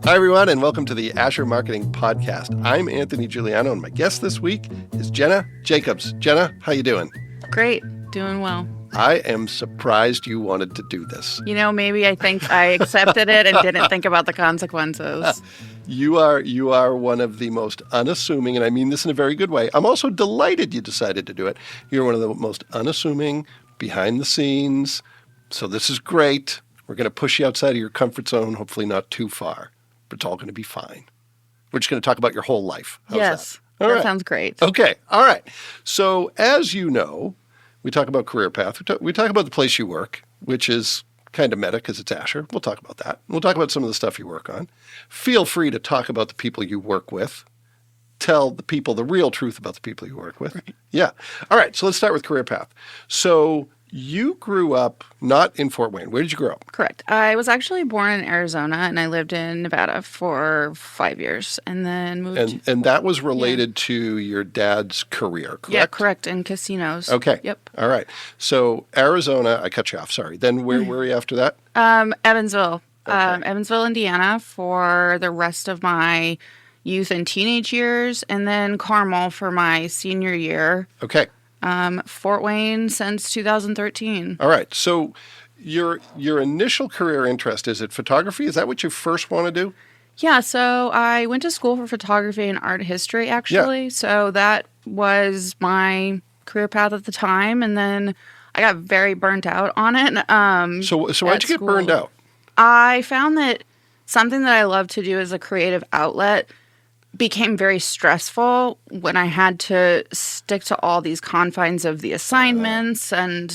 Hi, everyone, and welcome to the Asher Marketing Podcast. I'm Anthony Giuliano, and my guest this week is Jenna Jacobs. Jenna, how you doing? Great. Doing well. I am surprised you wanted to do this. You know, maybe I think I accepted it and didn't think about the consequences. You are one of the most unassuming, and I mean this in a very good way. I'm also delighted you decided to do it. You're one of the most unassuming, behind the scenes. So this is great. We're going to push you outside of your comfort zone, hopefully not too far. But it's all going to be fine. We're just going to talk about your whole life. How's yes, that sounds great. Okay, all right. So as you know, we talk about career path. We talk about the place you work, which is kind of meta because it's Asher. We'll talk about that. We'll talk about some of the stuff you work on. Feel free to talk about the people you work with. Tell the people the real truth about the people you work with. Right. Yeah. All right, so let's start with career path. So you grew up not in Fort Wayne. Where did you grow up? Correct. I was actually born in Arizona, and I lived in Nevada for 5 years, and then moved. And that was related to your dad's career, correct? Yeah, correct, in casinos. Okay. Yep. All right. So Arizona, I cut you off, sorry. Then where were you after that? Evansville. Okay. Evansville, Indiana for the rest of my youth and teenage years, and then Carmel for my senior year. Okay. Fort Wayne since 2013. All right. So your initial career interest, is it photography? Is that what you first want to do? Yeah. So I went to school for photography and art history, actually. Yeah. So that was my career path at the time. And then I got very burnt out on it. So why'd you get burned out? I found that something that I love to do as a creative outlet became very stressful when I had to stick to all these confines of the assignments and,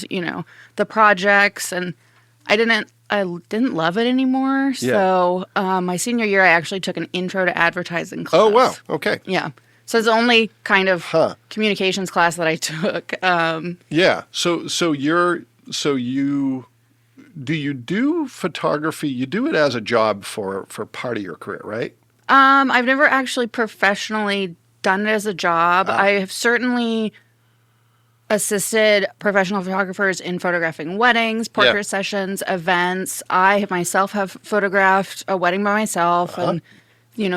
the projects, and I didn't love it anymore. Yeah. So my senior year, I actually took an intro to advertising class. Oh, wow. Okay. Yeah. So it's the only kind of communications class that I took. Yeah. So do you do photography? You do it as a job for part of your career, right? I've never actually professionally done it as a job. I have certainly assisted professional photographers in photographing weddings, portrait sessions, events. I myself have photographed a wedding by myself and,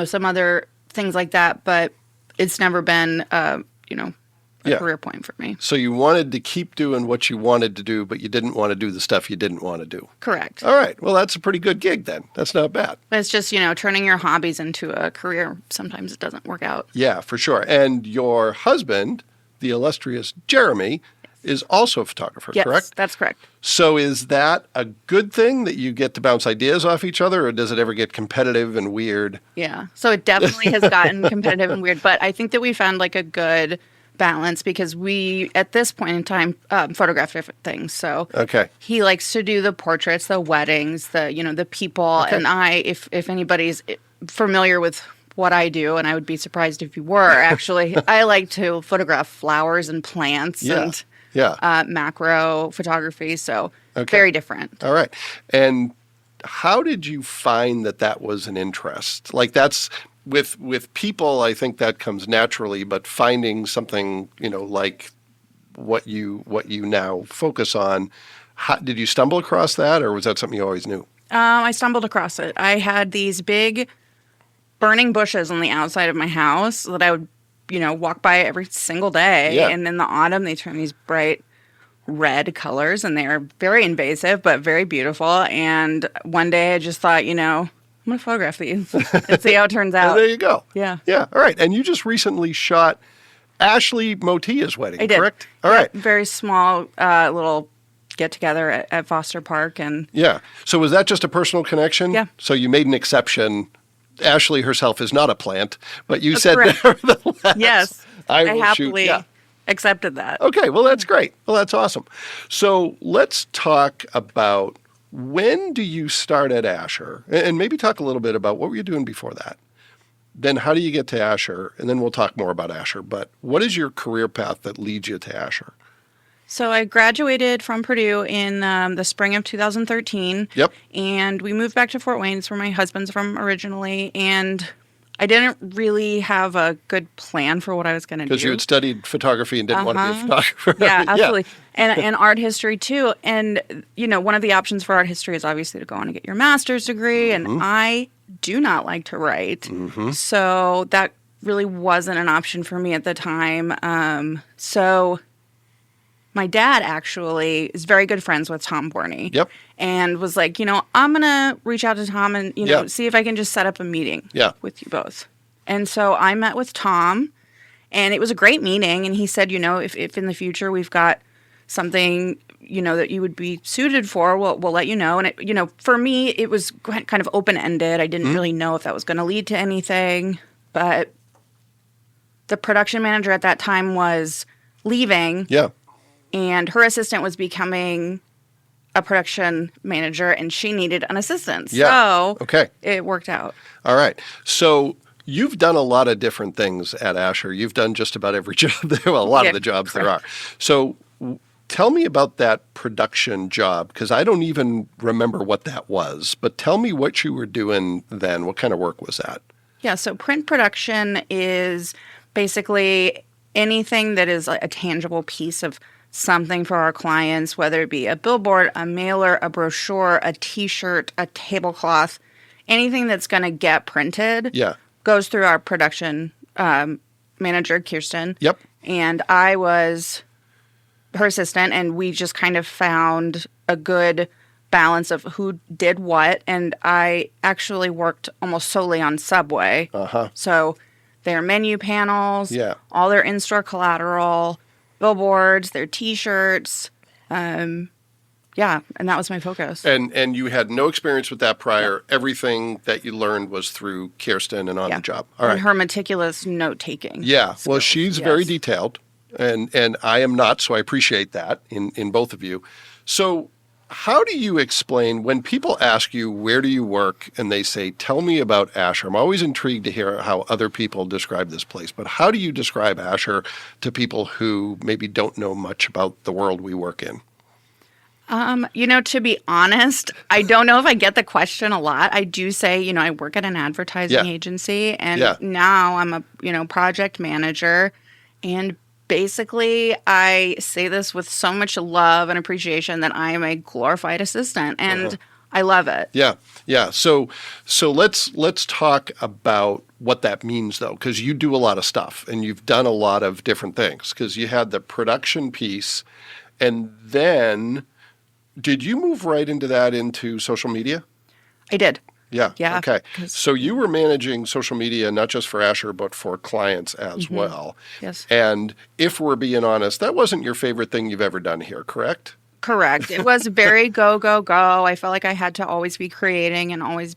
some other things like that, but it's never been, a career point for me. So you wanted to keep doing what you wanted to do, but you didn't want to do the stuff you didn't want to do. Correct. All right. Well, that's a pretty good gig then. That's not bad. But it's just, turning your hobbies into a career. Sometimes it doesn't work out. Yeah, for sure. And your husband, the illustrious Jeremy, is also a photographer, yes, correct? Yes, that's correct. So is that a good thing that you get to bounce ideas off each other, or does it ever get competitive and weird? Yeah. So it definitely has gotten competitive and weird, but I think that we found like a good balance because we, at this point in time, photograph different things. So he likes to do the portraits, the weddings, the people. Okay. And if anybody's familiar with what I do, and I would be surprised if you were, actually, I like to photograph flowers and plants and macro photography. So very different. All right. And how did you find that was an interest? Like that's... With people, I think that comes naturally, but finding something, like what you now focus on, did you stumble across that, or was that something you always knew? I stumbled across it. I had these big burning bushes on the outside of my house that I would, walk by every single day. Yeah. And in the autumn, they turn these bright red colors, and they are very invasive, but very beautiful. And one day I just thought, I'm going to photograph these and see how it turns out. There you go. Yeah. Yeah. All right. And you just recently shot Ashley Motia's wedding, I did. Correct? All right. Very small little get-together at Foster Park. Yeah. So was that just a personal connection? Yeah. So you made an exception. Ashley herself is not a plant, but you said correct. Nevertheless. Yes. I will happily shoot. accepted that. Okay. Well, that's great. Well, that's awesome. So let's talk about... When do you start at Asher? And maybe talk a little bit about what were you doing before that? Then how do you get to Asher? And then we'll talk more about Asher. But what is your career path that leads you to Asher? So I graduated from Purdue in the spring of 2013. Yep. And we moved back to Fort Wayne. It's where my husband's from originally. And I didn't really have a good plan for what I was going to do. Because you had studied photography and didn't want to be a photographer. Yeah, absolutely. And art history, too. And, one of the options for art history is obviously to go on and get your master's degree. And I do not like to write. So that really wasn't an option for me at the time. So my dad actually is very good friends with Tom Borney. Yep. And was like, I'm going to reach out to Tom and, see if I can just set up a meeting with you both. And so I met with Tom, and it was a great meeting. And he said, if in the future we've got something, that you would be suited for, we'll let you know. And, for me, it was kind of open-ended. I didn't really know if that was going to lead to anything. But the production manager at that time was leaving. Yeah. And her assistant was becoming a production manager, and she needed an assistant. Yeah. So it worked out. All right. So you've done a lot of different things at Asher. You've done just about every job there. Well, a lot of the jobs there are. So tell me about that production job, because I don't even remember what that was. But tell me what you were doing then. What kind of work was that? Yeah. So print production is basically anything that is a tangible piece of something for our clients, whether it be a billboard, a mailer, a brochure, a T-shirt, a tablecloth, anything that's going to get printed goes through our production manager, Kirsten. Yep. And I was her assistant, and we just kind of found a good balance of who did what. And I actually worked almost solely on Subway. So their menu panels, all their in-store collateral, billboards, their T-shirts, and that was my focus. And you had no experience with that prior. Everything that you learned was through Kirsten and on the job. All right. And her meticulous note-taking. Yeah. Skills. Well, she's very detailed, and I am not, so I appreciate that in both of you. So how do you explain when people ask you, where do you work, and they say, tell me about Asher? I'm always intrigued to hear how other people describe this place, but how do you describe Asher to people who maybe don't know much about the world we work in? To be honest, I don't know if I get the question a lot. I do say, I work at an advertising agency, and now I'm a, project manager, and basically, I say this with so much love and appreciation that I am a glorified assistant, and I love it. Yeah, yeah. So let's talk about what that means, though, because you do a lot of stuff, and you've done a lot of different things. Because you had the production piece, and then did you move right into social media? I did. Yeah. Okay. So you were managing social media, not just for Asher, but for clients as well. Yes. And if we're being honest, that wasn't your favorite thing you've ever done here, correct? Correct. It was very go, go, go. I felt like I had to always be creating and always,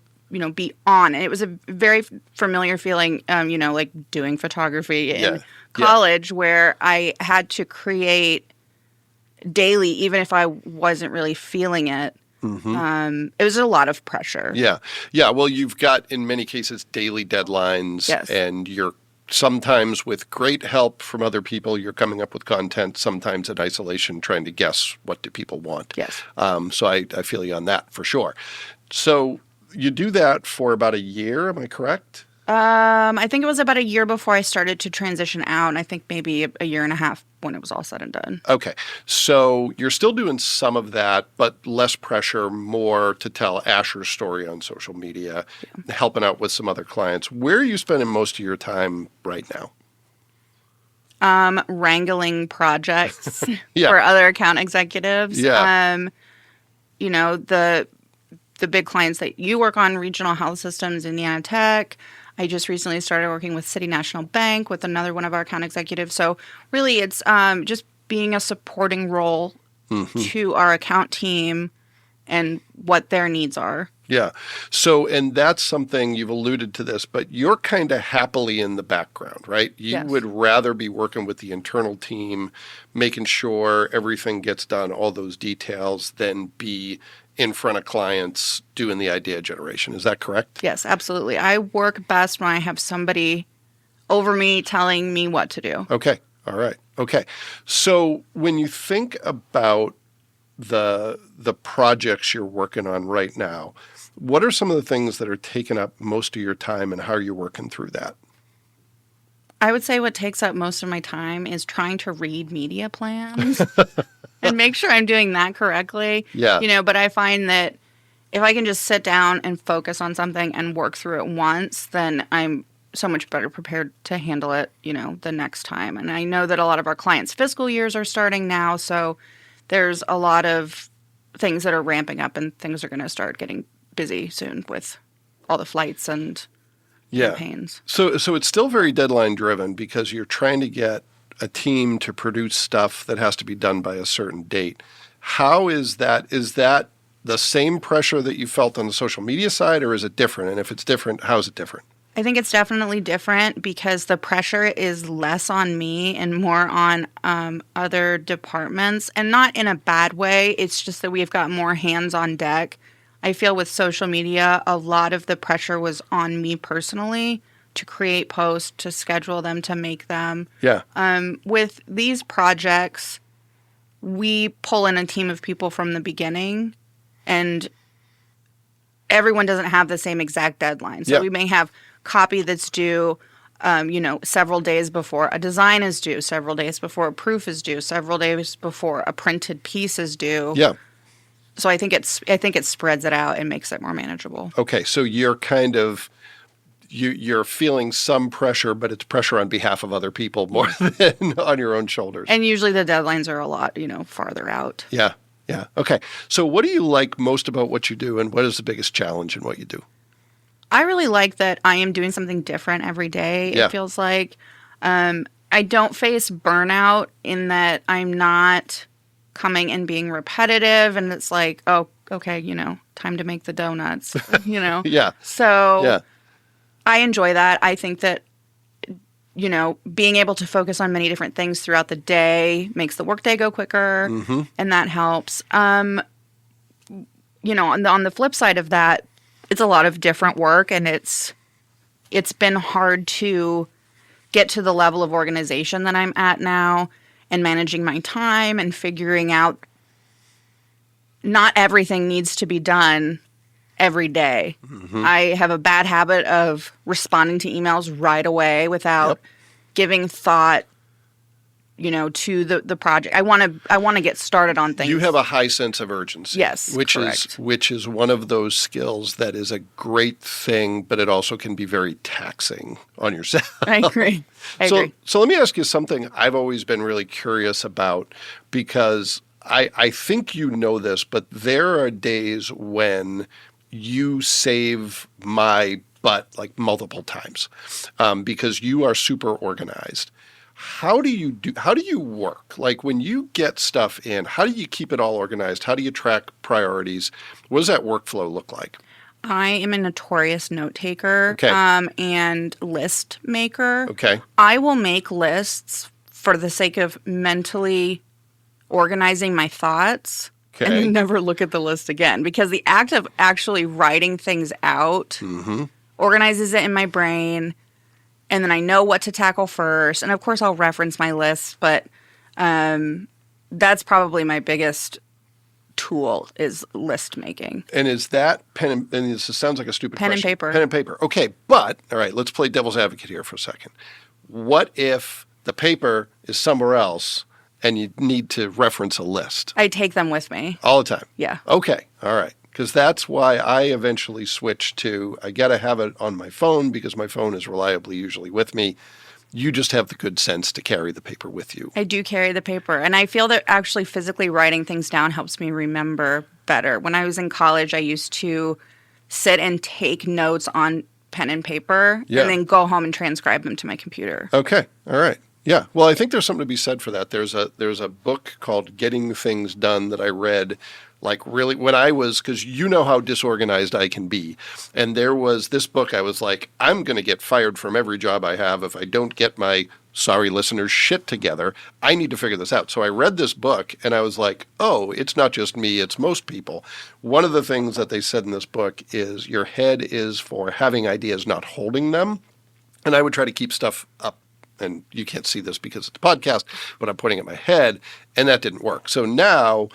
be on. And it was a very familiar feeling, like doing photography in college where I had to create daily, even if I wasn't really feeling it. It was a lot of pressure. Yeah. Well, you've got, in many cases, daily deadlines, and you're sometimes with great help from other people, you're coming up with content, sometimes in isolation, trying to guess what do people want. Yes. So I feel you on that for sure. So you do that for about a year, am I correct? I think it was about a year before I started to transition out, and I think maybe a year and a half when it was all said and done. Okay. So you're still doing some of that, but less pressure, more to tell Asher's story on social media, helping out with some other clients. Where are you spending most of your time right now? Wrangling projects for other account executives. Yeah. The big clients that you work on, Regional Health Systems, Indiana Tech. I just recently started working with City National Bank with another one of our account executives. So really it's just being a supporting role to our account team and what their needs are. Yeah. So, and that's something you've alluded to this, but you're kind of happily in the background, right? You would rather be working with the internal team, making sure everything gets done, all those details, than be in front of clients doing the idea generation. Is that correct? Yes, absolutely. I work best when I have somebody over me telling me what to do. Okay. All right. Okay. So when you think about the projects you're working on right now, what are some of the things that are taking up most of your time, and how are you working through that? I would say what takes up most of my time is trying to read media plans and make sure I'm doing that correctly. Yeah. But I find that if I can just sit down and focus on something and work through it once, then I'm so much better prepared to handle it, the next time. And I know that a lot of our clients' fiscal years are starting now, so there's a lot of things that are ramping up and things are going to start getting busy soon with all the flights and campaigns. So it's still very deadline driven because you're trying to get a team to produce stuff that has to be done by a certain date. How is that? Is that the same pressure that you felt on the social media side, or is it different? And if it's different, how is it different? I think it's definitely different because the pressure is less on me and more on other departments, and not in a bad way. It's just that we've got more hands on deck. I feel with social media, a lot of the pressure was on me personally to create posts, to schedule them, to make them. Yeah. With these projects, we pull in a team of people from the beginning, and everyone doesn't have the same exact deadline. So we may have copy that's due, several days before a design is due, several days before a proof is due, several days before a printed piece is due. Yeah. So I think it spreads it out and makes it more manageable. Okay, so you're kind of you're feeling some pressure, but it's pressure on behalf of other people more than on your own shoulders. And usually the deadlines are a lot, farther out. Yeah. Yeah. Okay. So what do you like most about what you do, and what is the biggest challenge in what you do? I really like that I am doing something different every day. Yeah. It feels like I don't face burnout in that I'm not coming and being repetitive, and it's like, oh, okay, time to make the donuts, Yeah. So I enjoy that. I think that, being able to focus on many different things throughout the day makes the workday go quicker, and that helps. On the flip side of that, it's a lot of different work, and it's been hard to get to the level of organization that I'm at now, and managing my time and figuring out not everything needs to be done every day. I have a bad habit of responding to emails right away without giving thought, to the project. I want to get started on things. You have a high sense of urgency. Yes, correct. Which is one of those skills that is a great thing, but it also can be very taxing on yourself. I agree. I agree. So let me ask you something I've always been really curious about, because I think you know this, but there are days when you save my butt like multiple times because you are super organized. How do you work? Like when you get stuff in, how do you keep it all organized? How do you track priorities? What does that workflow look like? I am a notorious note taker and list maker. Okay. I will make lists for the sake of mentally organizing my thoughts and then never look at the list again, because the act of actually writing things out organizes it in my brain. And then I know what to tackle first. And of course, I'll reference my list, but that's probably my biggest tool is list making. And is that and this sounds like a stupid question. Pen and paper. Pen and paper. Okay, but, all right, let's play devil's advocate here for a second. What if the paper is somewhere else and you need to reference a list? I take them with me. All the time? Yeah. Okay, all right. Because that's why I eventually switched to, I got to have it on my phone because my phone is reliably usually with me. You just have the good sense to carry the paper with you. I do carry the paper. And I feel that actually physically writing things down helps me remember better. When I was in college, I used to sit and take notes on pen and paper and then go home and transcribe them to my computer. Okay. All right. Yeah. Well, I think there's something to be said for that. There's a book called Getting Things Done that I read like really when I was, because you know how disorganized I can be. And there was this book, I was like, I'm going to get fired from every job I have if I don't get my, sorry listeners, shit together. I need to figure this out. So I read this book and I was like, oh, it's not just me, it's most people. One of the things that they said in this book is your head is for having ideas, not holding them. And I would try to keep stuff up. And you can't see this because it's a podcast, but I'm pointing at my head, and that didn't work. So now,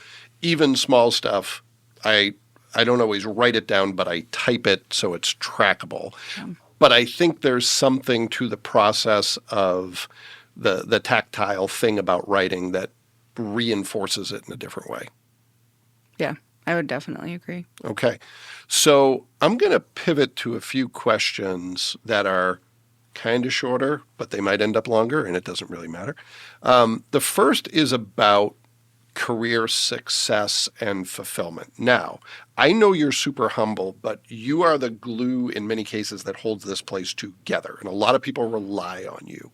even small stuff, I don't always write it down, but I type it so it's trackable. Yeah. But I think there's something to the process of the tactile thing about writing that reinforces it in a different way. Yeah. I would definitely agree. Okay. So I'm going to pivot to a few questions that are kind of shorter, but they might end up longer, and it doesn't really matter. The first is about career success and fulfillment. Now, I know you're super humble, but you are the glue in many cases that holds this place together, and a lot of people rely on you.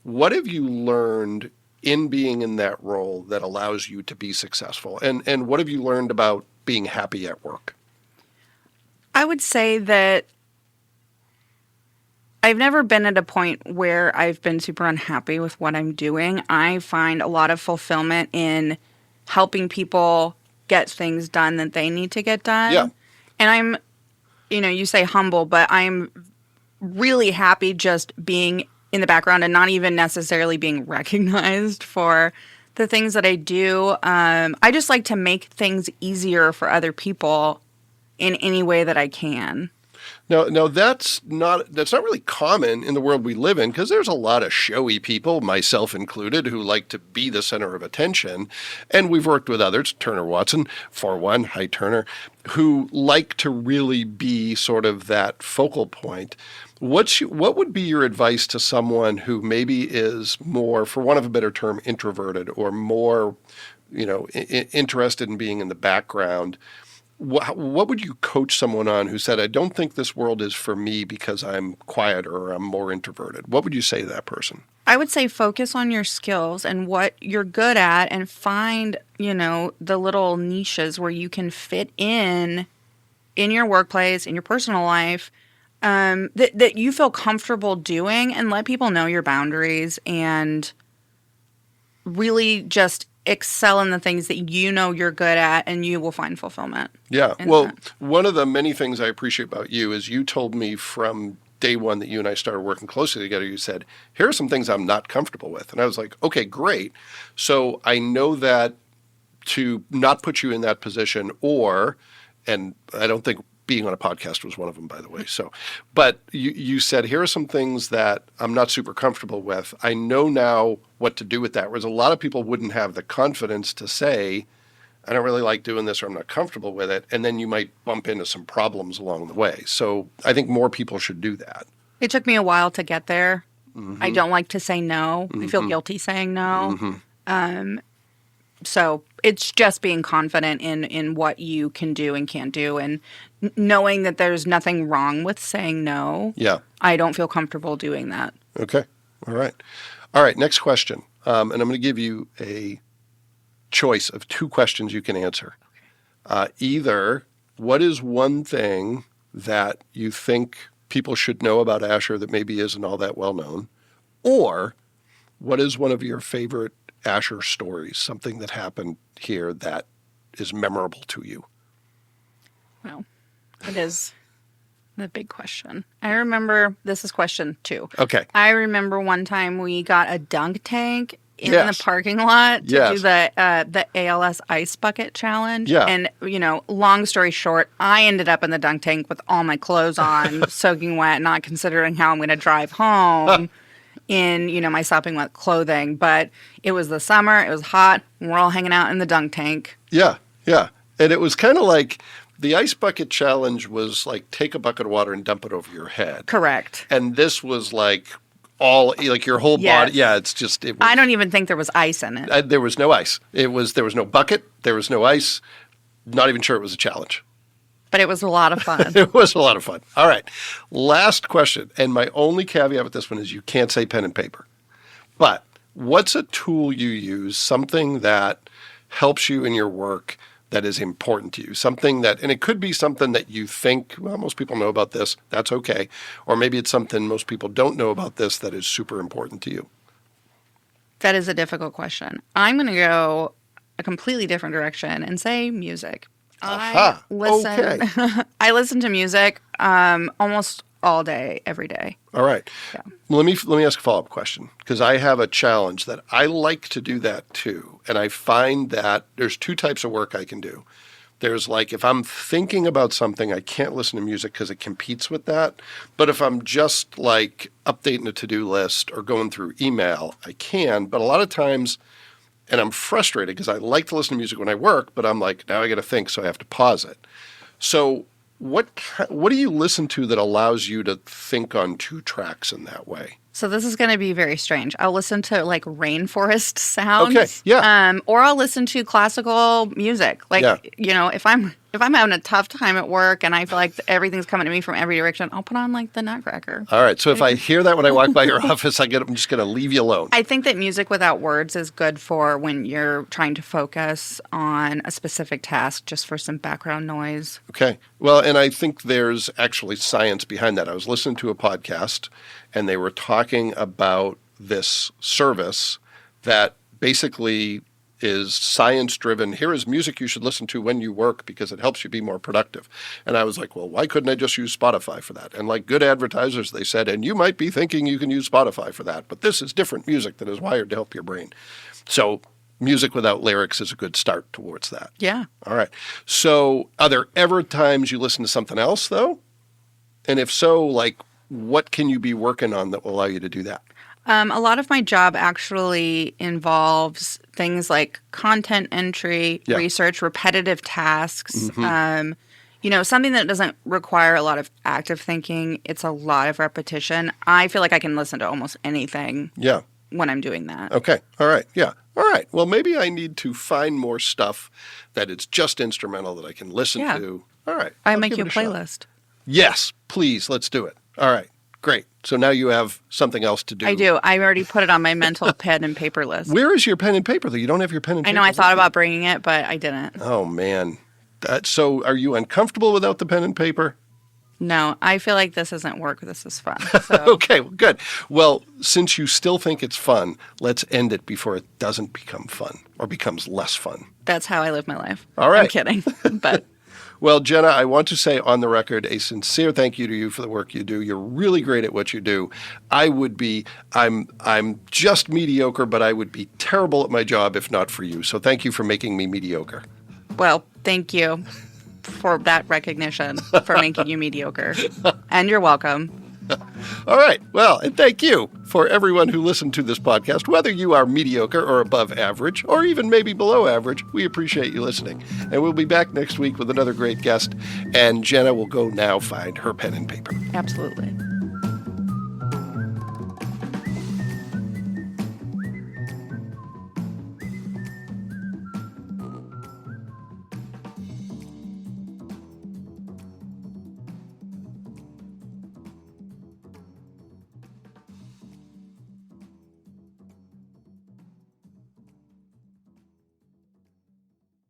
What have you learned in being in that role that allows you to be successful? And what have you learned about being happy at work? I would say that I've never been at a point where I've been super unhappy with what I'm doing. I find a lot of fulfillment in helping people get things done that they need to get done. Yeah. And I'm, you say humble, but I'm really happy just being in the background and not even necessarily being recognized for the things that I do. I just like to make things easier for other people in any way that I can. No, that's not really common in the world we live in, because there's a lot of showy people, myself included, who like to be the center of attention. And we've worked with others, Turner Watson, for one, hi Turner, who like to really be sort of that focal point. What would be your advice to someone who maybe is more, for want of a better term, introverted, or more, interested in being in the background? What would you coach someone on who said, I don't think this world is for me because I'm quieter or I'm more introverted? What would you say to that person? I would say focus on your skills and what you're good at, and find, the little niches where you can fit in your workplace, in your personal life, that you feel comfortable doing, and let people know your boundaries, and really just excel in the things that you're good at, and you will find fulfillment. Yeah. Well, one of the many things I appreciate about you is you told me from day one that you and I started working closely together, you said, here are some things I'm not comfortable with. And I was like, okay, great. So I know that to not put you in that position, and I don't think being on a podcast was one of them, by the way. So, but you said, here are some things that I'm not super comfortable with. I know now what to do with that. Whereas a lot of people wouldn't have the confidence to say, I don't really like doing this, or I'm not comfortable with it. And then you might bump into some problems along the way. So I think more people should do that. It took me a while to get there. Mm-hmm. I don't like to say no. Mm-hmm. I feel guilty saying no. Mm-hmm. So it's just being confident in what you can do and can't do, and knowing that there's nothing wrong with saying no. Yeah. I don't feel comfortable doing that. Okay. All right. Next question. And I'm going to give you a choice of two questions you can answer. Okay. Either what is one thing that you think people should know about Asher that maybe isn't all that well known, or what is one of your favorite Asher stories, something that happened here that is memorable to you? Well, it is the big question. I remember, this is question 2. Okay. I remember one time we got a dunk tank in the parking lot to do the ALS ice bucket challenge. Yeah. And, long story short, I ended up in the dunk tank with all my clothes on, soaking wet, not considering how I'm going to drive home. In, my sopping wet clothing. But it was the summer, it was hot, and we're all hanging out in the dunk tank. Yeah. And it was kind of like, the ice bucket challenge was like, take a bucket of water and dump it over your head. Correct. And this was like your whole body. Yeah, it was, I don't even think there was ice in it. There was no ice. There was no bucket. There was no ice. Not even sure it was a challenge. But it was a lot of fun. It was a lot of fun. All right. Last question. And my only caveat with this one is you can't say pen and paper. But what's a tool you use, something that helps you in your work that is important to you? Something that, and it could be something that you think, well, most people know about this. That's okay. Or maybe it's something most people don't know about this that is super important to you. That is a difficult question. I'm going to go a completely different direction and say music. Aha. Okay. I listen to music almost all day, every day. All right. Yeah. Let me ask a follow-up question, because I have a challenge that I like to do that too. And I find that there's 2 types of work I can do. There's like, if I'm thinking about something, I can't listen to music because it competes with that. But if I'm just like updating a to-do list or going through email, I can. But a lot of times and I'm frustrated because I like to listen to music when I work, but I'm like, now I got to think, so I have to pause it. So what do you listen to that allows you to think on 2 tracks in that way? So this is going to be very strange. I'll listen to like rainforest sounds. Okay, yeah. Or I'll listen to classical music. Like, if I'm having a tough time at work and I feel like everything's coming to me from every direction, I'll put on like the Nutcracker. All right. So if I hear that when I walk by your office, I'm just going to leave you alone. I think that music without words is good for when you're trying to focus on a specific task, just for some background noise. Okay. Well, and I think there's actually science behind that. I was listening to a podcast and they were talking about this service that basically is science-driven. Here is music you should listen to when you work because it helps you be more productive. And I was like, well, why couldn't I just use Spotify for that? And like good advertisers, they said, and you might be thinking you can use Spotify for that, but this is different music that is wired to help your brain. So music without lyrics is a good start towards that. Yeah. All right. So are there ever times you listen to something else, though? And if so, like, what can you be working on that will allow you to do that? A lot of my job actually involves things like content entry, research, repetitive tasks. Something that doesn't require a lot of active thinking. It's a lot of repetition. I feel like I can listen to almost anything when I'm doing that. Okay. All right. Yeah. All right. Well, maybe I need to find more stuff that it's just instrumental that I can listen to. All right. I'll make you a playlist. Yes, please. Let's do it. All right. Great. So now you have something else to do. I do. I already put it on my mental pen and paper list. Where is your pen and paper, though? You don't have your pen and paper? I know. I thought about bringing it, but I didn't. Oh, man. So are you uncomfortable without the pen and paper? No. I feel like this isn't work. This is fun. So. Okay. Well, good. Well, since you still think it's fun, let's end it before it doesn't become fun or becomes less fun. That's how I live my life. All right. I'm kidding. But... Well, Jenna, I want to say on the record a sincere thank you to you for the work you do. You're really great at what you do. I'm just mediocre, but I would be terrible at my job if not for you. So thank you for making me mediocre. Well, thank you for that recognition, for making you mediocre. And you're welcome. All right. Well, and thank you for everyone who listened to this podcast, whether you are mediocre or above average, or even maybe below average. We appreciate you listening. And we'll be back next week with another great guest. And Jenna will go now find her pen and paper. Absolutely.